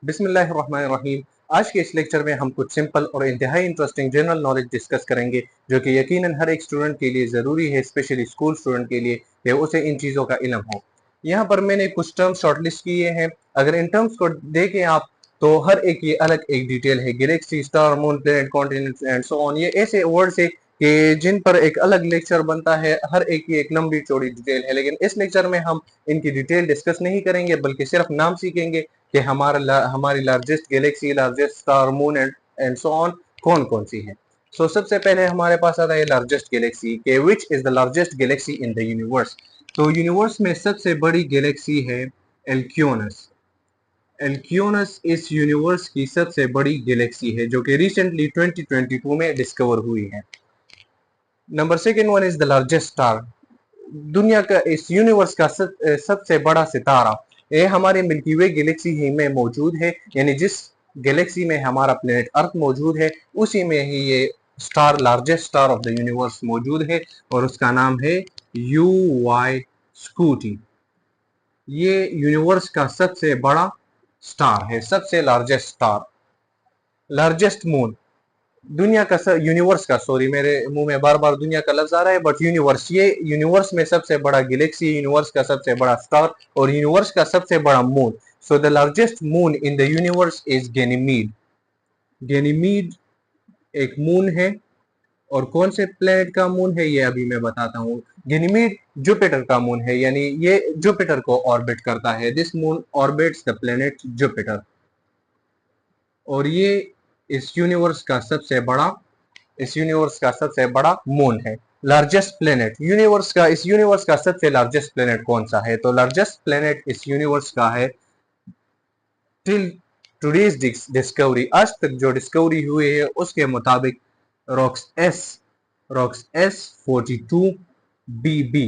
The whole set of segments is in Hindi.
बिस्मिल्लाहिर्रहमानिर्रहीम। आज के इस लेक्चर में हम कुछ सिंपल और इंतहाई इंटरेस्टिंग जनरल नॉलेज डिस्कस करेंगे जो कि यकीनन हर एक स्टूडेंट के लिए ज़रूरी है, स्पेशली स्कूल स्टूडेंट के लिए कि उसे इन चीज़ों का इल्म हो। यहाँ पर मैंने कुछ टर्म्स शॉर्टलिस्ट किए हैं। अगर इन टर्म्स को देखें आप तो हर एक ये अलग एक डिटेल है। Galaxy, star, moon, planet, continent and so on, ये ऐसे वर्ड्स है कि जिन पर एक अलग लेक्चर बनता है। हर एक की एक लंबी चौड़ी डिटेल है, लेकिन इस लेक्चर में हम इनकी डिटेल डिस्कस नहीं करेंगे बल्कि सिर्फ नाम सीखेंगे कि हमारी largest Galaxy, largest star, moon and so on कौन कौन सी है। सो सबसे पहले हमारे पास आता है लार्जेस्ट गैलेक्सी के which is the largest Galaxy in the universe. तो यूनिवर्स में सबसे बड़ी गैलेक्सी है एल्क्योनस। एल्क्योनस इस यूनिवर्स की सबसे बड़ी गैलेक्सी है जो कि रिसेंटली 2022 में डिस्कवर हुई है। Number second one is the largest star. दुनिया का इस यूनिवर्स का सबसे बड़ा सितारा ये हमारे मिल्की वे गैलेक्सी ही में मौजूद है, यानी जिस गैलेक्सी में हमारा प्लेनेट अर्थ मौजूद है उसी में ही ये star, largest star of the universe मौजूद है और उसका नाम है यू वाई स्कूटी। ये यूनिवर्स का सबसे बड़ा स्टार है, सबसे लार्जेस्ट स्टार। लार्जेस्ट मून, दुनिया का यूनिवर्स का, सॉरी मेरे मुंह में बार बार दुनिया का लफ्ज आ रहा है, बट यूनिवर्स, ये यूनिवर्स में सबसे बड़ा गैलेक्सी, यूनिवर्स का सबसे बड़ा स्टार और यूनिवर्स का सबसे बड़ा moon. So the largest moon in the universe is Ganymede. Ganymede एक मून है और कौन से प्लेनेट का मून है ये अभी मैं बताता हूँ। गैनीमीड जुपिटर का मून है, यानी ये जुपिटर को ऑर्बिट करता है। This moon orbits the planet Jupiter और ये इस यूनिवर्स का सबसे बड़ा मून है। लार्जेस्ट प्लेनेट, इस यूनिवर्स का सबसे लार्जेस्ट प्लेनेट कौन सा है? तो लार्जेस्ट प्लेनेट इस यूनिवर्स का है टिल टुडेज डिस्कवरी, आज तक जो डिस्कवरी हुई है उसके मुताबिक रॉक्स एस 42 BB,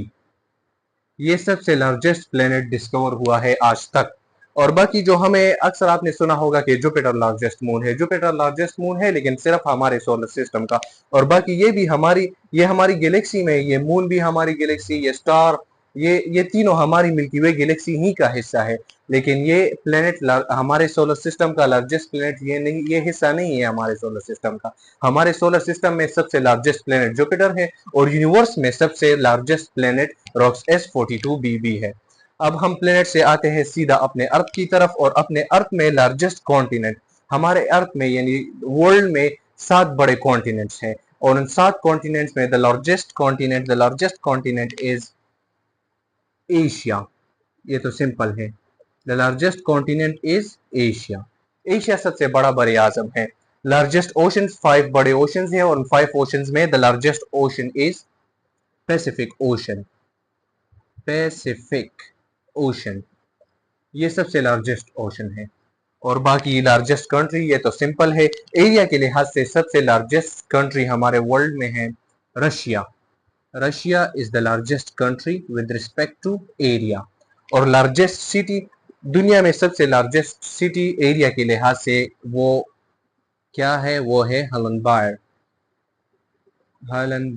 ये सबसे लार्जेस्ट प्लेनेट डिस्कवर हुआ है आज तक। और बाकी जो हमें अक्सर आपने सुना होगा कि जुपिटर लार्जेस्ट मून है, जुपिटर लार्जेस्ट मून है लेकिन सिर्फ हमारे सोलर सिस्टम का। और बाकी ये हमारी गैलेक्सी में, ये मून भी हमारी गैलेक्सी, ये स्टार, ये तीनों हमारी मिल्की वे गैलेक्सी ही का हिस्सा है। लेकिन ये प्लेनेट हमारे सोलर सिस्टम का लार्जेस्ट प्लेनेट ये नहीं, ये हिस्सा नहीं है हमारे सोलर सिस्टम का। हमारे सोलर सिस्टम में सबसे लार्जेस्ट प्लेनेट जुपिटर है और यूनिवर्स में सबसे largest planet rocks S 42 BB है। अब हम प्लेनेट से आते हैं सीधा अपने अर्थ की तरफ और अपने अर्थ में लार्जेस्ट कॉन्टिनेंट, हमारे अर्थ में यानी वर्ल्ड में 7 बड़े कॉन्टिनेंट्स हैं और उन 7 कॉन्टिनेंट्स में the largest continent is Asia. ये तो सिंपल है, the largest continent is Asia. Asia सबसे बड़ा बर आजम है। लार्जेस्ट ओशन, 5 बड़े ओशन हैं और उन 5 ओशन में the largest ocean is Pacific ocean, ये सबसे लार्जेस्ट ओशन है। और बाकी लार्जेस्ट कंट्री, ये तो सिंपल है, एरिया के लिहाज से सबसे लार्जेस्ट कंट्री हमारे वर्ल्ड में है Russia. Russia is the largest country with respect to area. और लार्जेस्ट सिटी, दुनिया में सबसे लार्जेस्ट सिटी एरिया के लिहाज से वो क्या है? वो है हलन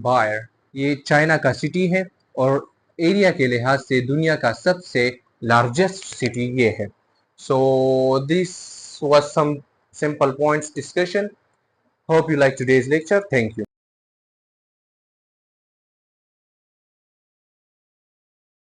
बायर। ये चाइना का सिटी है और एरिया के लिहाज से दुनिया का सबसे लार्जेस्ट सिटी ये है। So this was some simple points discussion. Hope you like today's lecture. Thank you.